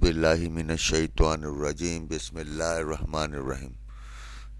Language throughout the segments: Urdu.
باللہ من الشیطان الرجیم بسم اللہ الرحمن الرحیم۔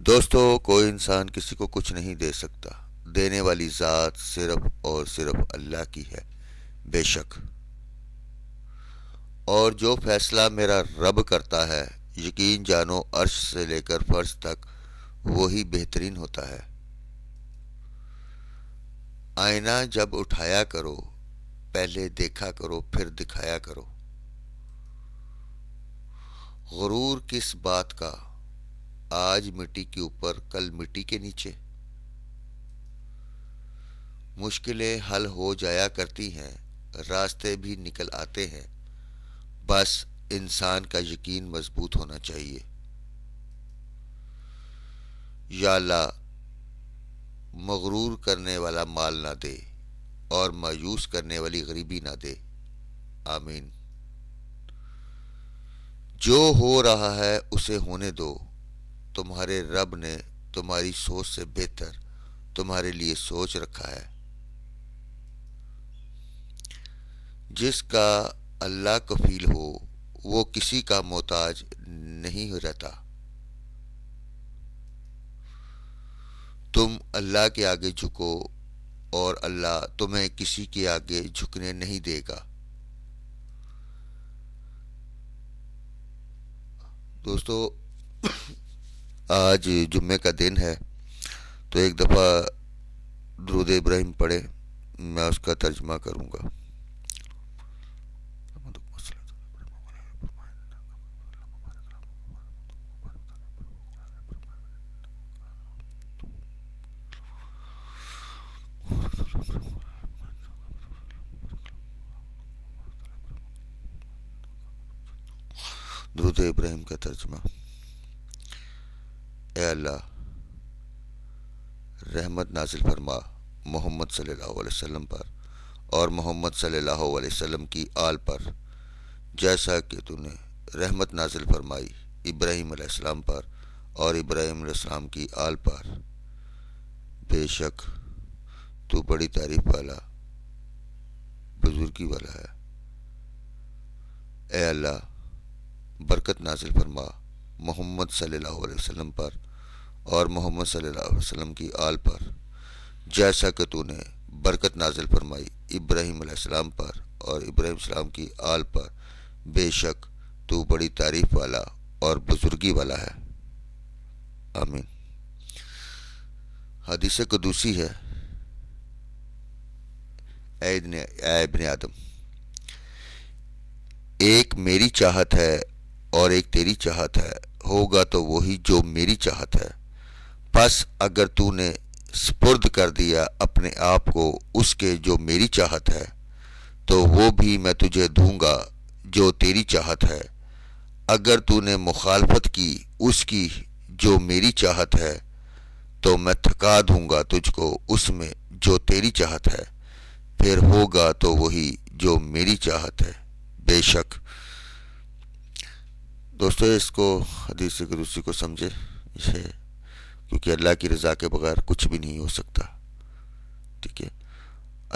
دوستو، کوئی انسان کسی کو کچھ نہیں دے سکتا، دینے والی ذات صرف اور صرف اللہ کی ہے بے شک۔ اور جو فیصلہ میرا رب کرتا ہے، یقین جانو عرش سے لے کر فرش تک وہی بہترین ہوتا ہے۔ آئینہ جب اٹھایا کرو، پہلے دیکھا کرو پھر دکھایا کرو۔ غرور کس بات کا، آج مٹی کے اوپر کل مٹی کے نیچے۔ مشکلیں حل ہو جایا کرتی ہیں، راستے بھی نکل آتے ہیں، بس انسان کا یقین مضبوط ہونا چاہیے۔ یا اللہ مغرور کرنے والا مال نہ دے اور مایوس کرنے والی غریبی نہ دے، آمین۔ جو ہو رہا ہے اسے ہونے دو، تمہارے رب نے تمہاری سوچ سے بہتر تمہارے لیے سوچ رکھا ہے۔ جس کا اللہ کفیل ہو وہ کسی کا محتاج نہیں رہتا۔ تم اللہ کے آگے جھکو اور اللہ تمہیں کسی کے آگے جھکنے نہیں دے گا۔ دوستو، آج جمعے کا دن ہے تو ایک دفعہ درود ابراہیم پڑھے، میں اس کا ترجمہ کروں گا۔ درود ابراہیم کا ترجمہ۔ اے اللہ، رحمت نازل فرما محمد صلی اللہ علیہ وسلم پر اور محمد صلی اللہ علیہ وسلم کی آل پر، جیسا کہ تو نے رحمت نازل فرمائی ابراہیم علیہ السلام پر اور ابراہیم علیہ السلام کی آل پر۔ بے شک تو بڑی تعریف والا بزرگی والا ہے۔ اے اللہ، برکت نازل فرما محمد صلی اللہ علیہ وسلم پر اور محمد صلی اللہ علیہ وسلم کی آل پر، جیسا کہ تو نے برکت نازل فرمائی ابراہیم علیہ السلام پر اور ابراہیم علیہ السلام کی آل پر۔ بے شک تو بڑی تعریف والا اور بزرگی والا ہے، آمین۔ حدیث قدسی ہے، اے ابن آدم، ایک میری چاہت ہے اور ایک تیری چاہت ہے، ہوگا تو وہی جو میری چاہت ہے۔ پس اگر تو نے سپرد کر دیا اپنے آپ کو اس کے جو میری چاہت ہے، تو وہ بھی میں تجھے دوں گا جو تیری چاہت ہے۔ اگر تو نے مخالفت کی اس کی جو میری چاہت ہے، تو میں تھکا دوں گا تجھ کو اس میں جو تیری چاہت ہے، پھر ہوگا تو وہی جو میری چاہت ہے، بے شک۔ دوستو، اس کو حدیث قدسی کو سمجھے، کیونکہ اللہ کی رضا کے بغیر کچھ بھی نہیں ہو سکتا، ٹھیک ہے۔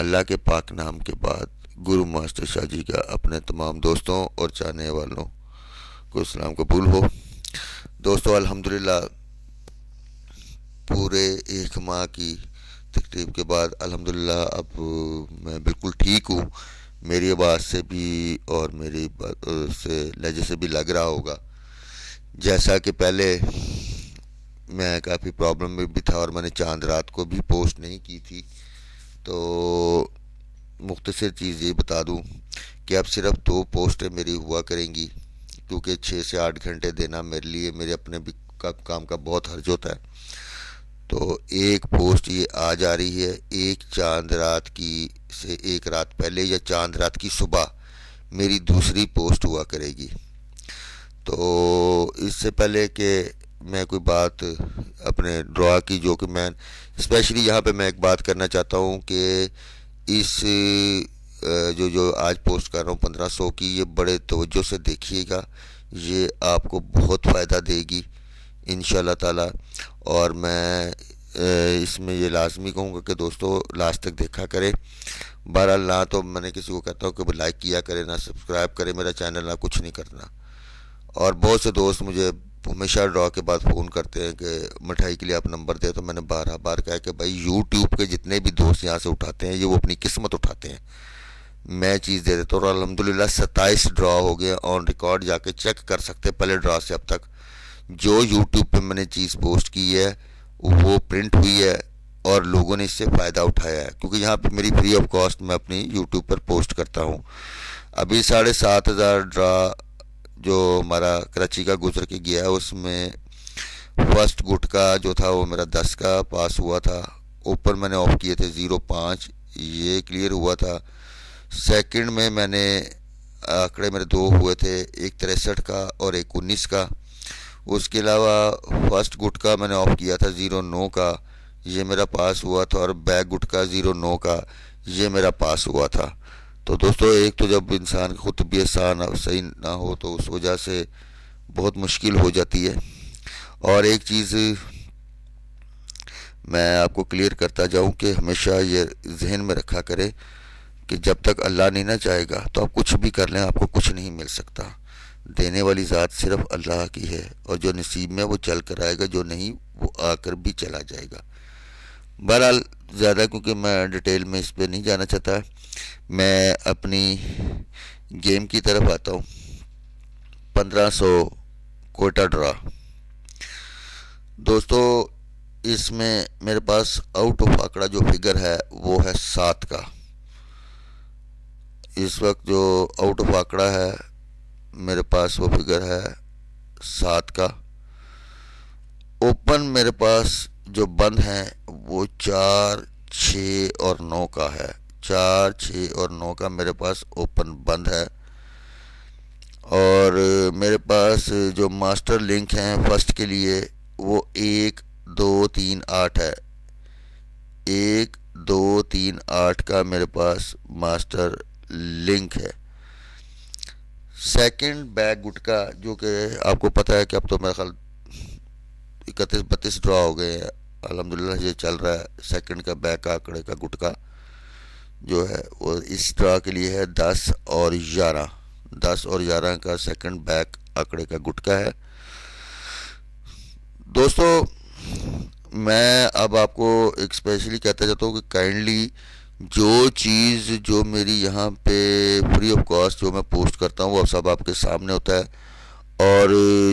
اللہ کے پاک نام کے بعد گرو ماسٹر شاہ جی کا اپنے تمام دوستوں اور چاہنے والوں کو اسلام قبول ہو۔ دوستو، الحمدللہ پورے ایک ماہ کی تقریب کے بعد الحمدللہ اب میں بالکل ٹھیک ہوں۔ میری آواز سے بھی اور میری سے لہجے سے بھی لگ رہا ہوگا، جیسا کہ پہلے میں کافی پرابلم میں بھی تھا اور میں نے چاند رات کو بھی پوسٹ نہیں کی تھی۔ تو مختصر چیز یہ بتا دوں کہ اب صرف 2 پوسٹیں میری ہوا کریں گی، کیونکہ 6 سے 8 گھنٹے دینا میرے لیے میرے اپنے بھی کام کا بہت حرج ہوتا ہے۔ تو ایک پوسٹ یہ آ جا رہی ہے، ایک چاند رات کی سے ایک رات پہلے یا چاند رات کی صبح میری دوسری پوسٹ ہوا کرے گی۔ تو اس سے پہلے کہ میں کوئی بات اپنے ڈرا کی، جو کہ میں اسپیشلی یہاں پہ میں ایک بات کرنا چاہتا ہوں کہ اس جو آج پوسٹ کر رہا ہوں 1500 کی، یہ بڑے توجہ سے دیکھیے گا، یہ آپ کو بہت فائدہ دے گی انشاءاللہ تعالی۔ اور میں اس میں یہ لازمی کہوں گا کہ دوستو لاسٹ تک دیکھا کرے. بہرحال نہ تو میں نے کسی کو کہتا ہوں کہ وہ لائک کیا کرے، نہ سبسکرائب کرے میرا چینل، نہ کچھ نہیں کرنا. اور بہت سے دوست مجھے ہمیشہ ڈرا کے بعد فون کرتے ہیں کہ مٹھائی کے لیے آپ نمبر دیں. تو میں نے بارہ بار کہا کہ بھائی یوٹیوب کے جتنے بھی دوست یہاں سے اٹھاتے ہیں یہ وہ اپنی قسمت اٹھاتے ہیں، میں چیز دے دیتا ہوں. اور الحمدللہ 27 ڈرا ہو گئے آن ریکارڈ، جا کے چیک کر سکتے پہلے ڈرا سے اب تک. جو یوٹیوب پہ میں نے چیز پوسٹ کی ہے وہ پرنٹ ہوئی ہے اور لوگوں نے اس سے فائدہ اٹھایا ہے، کیونکہ یہاں پہ میری فری آف کاسٹ میں اپنی یوٹیوب پر پوسٹ کرتا ہوں. ابھی 7,500 ڈرا جو ہمارا کراچی کا گزر کے گیا ہے، اس میں فرسٹ گٹ کا جو تھا وہ میرا 10 کا پاس ہوا تھا. اوپر میں نے آف کیے تھے 0.5، یہ کلیئر ہوا تھا. سیکنڈ میں نے آنکڑے میرے دو ہوئے تھے، ایک 63 کا اور ایک 19 کا. اس کے علاوہ فرسٹ گٹ کا میں نے آف کیا تھا 0.9 کا، یہ میرا پاس ہوا تھا. اور بیک گٹ کا 0.9 کا، یہ میرا پاس ہوا تھا. تو دوستو ایک تو جب انسان کی خود طبیعت صحیح نہ ہو تو اس وجہ سے بہت مشکل ہو جاتی ہے. اور ایک چیز میں آپ کو کلیئر کرتا جاؤں کہ ہمیشہ یہ ذہن میں رکھا کرے کہ جب تک اللہ نہیں نہ چاہے گا تو آپ کچھ بھی کر لیں آپ کو کچھ نہیں مل سکتا. دینے والی ذات صرف اللہ کی ہے، اور جو نصیب میں وہ چل کر آئے گا، جو نہیں وہ آ کر بھی چلا جائے گا. بہرحال زیادہ کیونکہ میں ڈیٹیل میں اس پہ نہیں جانا چاہتا، میں اپنی گیم کی طرف آتا ہوں. 1500 کوئٹہ ڈرا. دوستو اس میں میرے پاس آؤٹ آف آنکڑا جو فگر ہے وہ ہے 7 کا. اس وقت جو آؤٹ آف آنکڑا ہے میرے پاس وہ فگر ہے 7 کا. اوپن میرے پاس جو بند ہیں وہ 4، 6 اور 9 کا ہے. 4، 6 اور 9 کا میرے پاس اوپن بند ہے. اور میرے پاس جو ماسٹر لنک ہیں فرسٹ کے لیے وہ 1، 2، 3، 8 ہے. 1، 2، 3، 8 کا میرے پاس ماسٹر لنک ہے. سیکنڈ بیک گٹ کا جو کہ آپ کو پتہ ہے کہ اب تو میرا خیال 31-32 ڈرا ہو گئے ہیں الحمدللہ، یہ چل رہا ہے. سیکنڈ کا بیک آنکڑے کا گٹ کا جو ہے وہ اس ڈرا کے لیے ہے 10 اور 11. 10 اور 11 کا سیکنڈ بیک آنکڑے کا گٹ کا ہے. دوستو میں اب آپ کو ایک اسپیشلی کہتا چاہتا ہوں کہ کائنڈلی جو چیز جو میری یہاں پہ فری آف کاسٹ جو میں پوسٹ کرتا ہوں وہ سب آپ کے سامنے ہوتا ہے. اور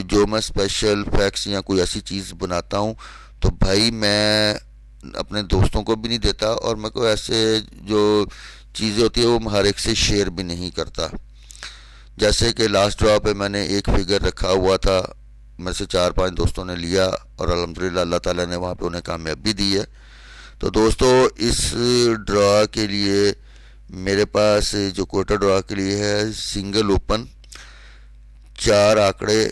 جو میں اسپیشل فیکس یا کوئی ایسی چیز بناتا ہوں تو بھائی میں اپنے دوستوں کو بھی نہیں دیتا، اور میں کوئی ایسے جو چیزیں ہوتی ہیں وہ ہر ایک سے شیئر بھی نہیں کرتا. جیسے کہ لاسٹ ڈرا پہ میں نے ایک فگر رکھا ہوا تھا، میں سے 4-5 دوستوں نے لیا اور الحمدللہ اللہ تعالیٰ نے وہاں پہ انہیں کامیابی دی ہے. تو دوستو اس ڈرا کے لیے میرے پاس جو کوئٹہ ڈرا کے لیے ہے سنگل اوپن 4 آنکڑے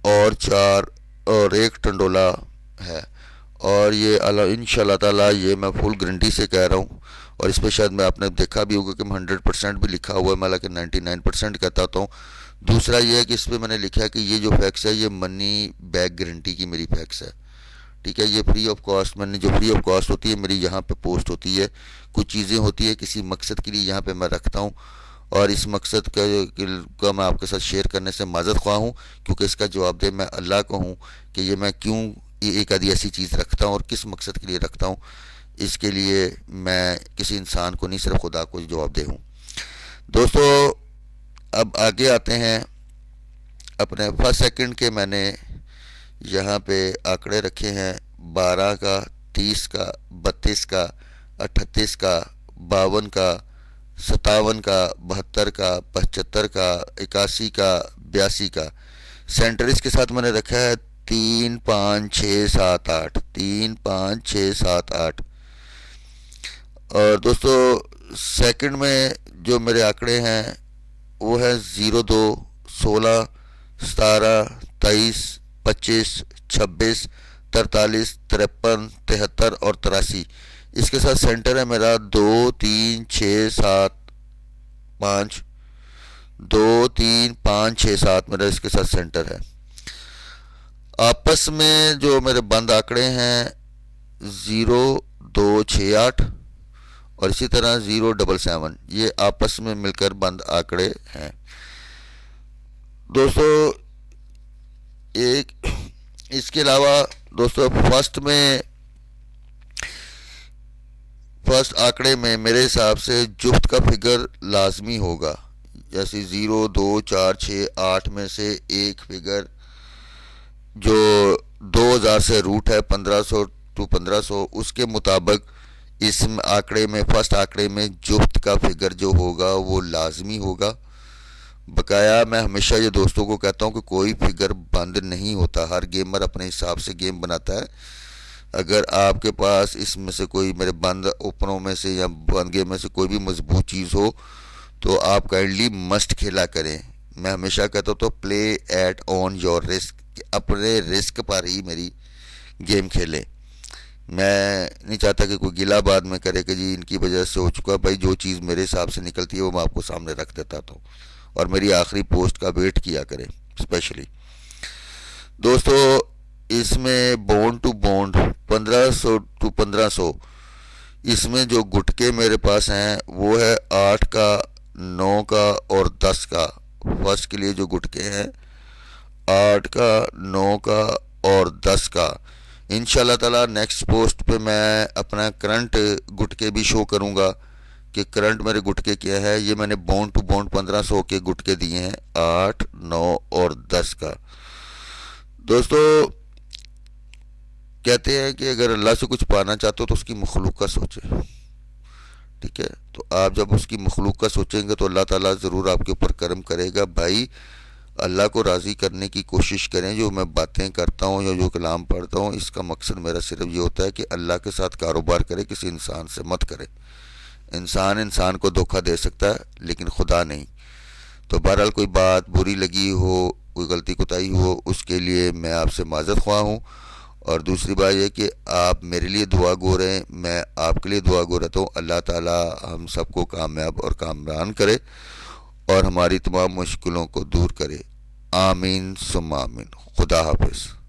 اور 4 اور 1 ٹنڈولا ہے. اور یہ انشاءاللہ تعالیٰ یہ میں فل گارنٹی سے کہہ رہا ہوں، اور اس پہ شاید میں آپ نے دیکھا بھی ہوگا کہ میں 100% بھی لکھا ہوا ہے، میں حالانکہ 99% کہتا ہوں. دوسرا یہ ہے کہ اس پہ میں نے لکھا ہے کہ یہ جو فیکس ہے یہ منی بیک گارنٹی کی میری فیکس ہے. ٹھیک ہے، یہ فری آف کاسٹ میں نے جو فری آف کاسٹ ہوتی ہے میری یہاں پہ پوسٹ ہوتی ہے. کچھ چیزیں ہوتی ہے کسی مقصد کے لیے یہاں پہ میں رکھتا ہوں، اور اس مقصد کا میں آپ کے ساتھ شیئر کرنے سے معذرت خواہ ہوں، کیونکہ اس کا جواب دہ میں اللہ کو ہوں کہ یہ میں کیوں ایک آدھی ایسی چیز رکھتا ہوں اور کس مقصد کے لیے رکھتا ہوں. اس کے لیے میں کسی انسان کو نہیں صرف خدا کو جواب دہ ہوں. دوستو اب آگے آتے ہیں اپنے فرسٹ سیکنڈ کے. میں نے یہاں پہ آنکڑے رکھے ہیں 12 کا، 30 کا، 32 کا، 38 کا، 52 کا، 57 کا، 72 کا، 75 کا، 81 کا، 82 کا. سینٹر اس کے ساتھ میں نے رکھا ہے 3، 5، 6، 7، 8. 3، 5، 6، 7، 8. اور دوستو سیکنڈ میں جو میرے آنکڑے ہیں وہ ہے 02، 16، 17، 23، 25، 26، 43، 53، 73 اور 83. اس کے ساتھ سینٹر ہے میرا 2، 3، 6، 7، 5. 2، 3، 5، 6، 7 میرا اس کے ساتھ سینٹر ہے. آپس میں جو میرے بند آنکڑے ہیں 0268 اور اسی طرح 077، یہ آپس میں مل کر بند آنکڑے ہیں دوستو۔ ایک اس کے علاوہ دوستو فرسٹ آنکڑے میں میرے حساب سے جفت کا فگر لازمی ہوگا، جیسے 02468 میں سے ایک فگر جو 2000 سے روٹ ہے 1500 ٹو 1500، اس کے مطابق اس آنکڑے میں فرسٹ آنکڑے میں جفت کا فگر جو ہوگا وہ لازمی ہوگا۔ بقایا میں ہمیشہ یہ دوستوں کو کہتا ہوں کہ کوئی فگر بند نہیں ہوتا، ہر گیمر اپنے حساب سے گیم بناتا ہے۔ اگر آپ کے پاس اس میں سے کوئی میرے بند اوپنوں میں سے یا بند گیم میں سے کوئی بھی مضبوط چیز ہو تو آپ کائنڈلی مسٹ کھیلا کریں۔ میں ہمیشہ کہتا ہوں تو play at on your risk, اپنے رسک پر ہی میری گیم کھیلیں۔ میں نہیں چاہتا کہ کوئی گلہ بعد میں کرے کہ جی ان کی وجہ سے ہو چکا، بھائی جو چیز میرے حساب سے نکلتی ہے وہ میں آپ کو سامنے رکھ دیتا ہوں، اور میری آخری پوسٹ کا ویٹ کیا کریں اسپیشلی دوستو۔ اس میں بونڈ ٹو بونڈ 1500 ٹو 1500، اس میں جو گٹکے میرے پاس ہیں وہ ہے 8 کا 9 کا اور 10 کا۔ فرسٹ کے لیے جو گٹکے ہیں 8 کا 9 کا اور 10 کا۔ انشاءاللہ تعالی نیکسٹ پوسٹ پہ میں اپنا کرنٹ گٹکے بھی شو کروں گا کہ کرنٹ میرے گٹکے کیا ہے۔ یہ میں نے بونڈ ٹو بونڈ 1500 کے گٹکے دیے ہیں 8 9 اور 10 کا دوستو۔ کہتے ہیں کہ اگر اللہ سے کچھ پانا چاہتے ہو تو اس کی مخلوق کا سوچے، ٹھیک ہے؟ تو آپ جب اس کی مخلوق کا سوچیں گے تو اللہ تعالیٰ ضرور آپ کے اوپر کرم کرے گا۔ بھائی اللہ کو راضی کرنے کی کوشش کریں۔ جو میں باتیں کرتا ہوں یا جو کلام پڑھتا ہوں اس کا مقصد میرا صرف یہ ہوتا ہے کہ اللہ کے ساتھ کاروبار کرے، کسی انسان سے مت کرے۔ انسان کو دھوکہ دے سکتا ہے لیکن خدا نہیں۔ تو بہرحال کوئی بات بری لگی ہو، کوئی غلطی کوتاہی ہو، اس کے لیے میں آپ سے معذرت خواہ ہوں۔ اور دوسری بات یہ کہ آپ میرے لیے دعا گو رہیں، میں آپ کے لیے دعا گو رہتا ہوں۔ اللہ تعالیٰ ہم سب کو کامیاب اور کامران کرے اور ہماری تمام مشکلوں کو دور کرے، آمین ثم آمین۔ خدا حافظ۔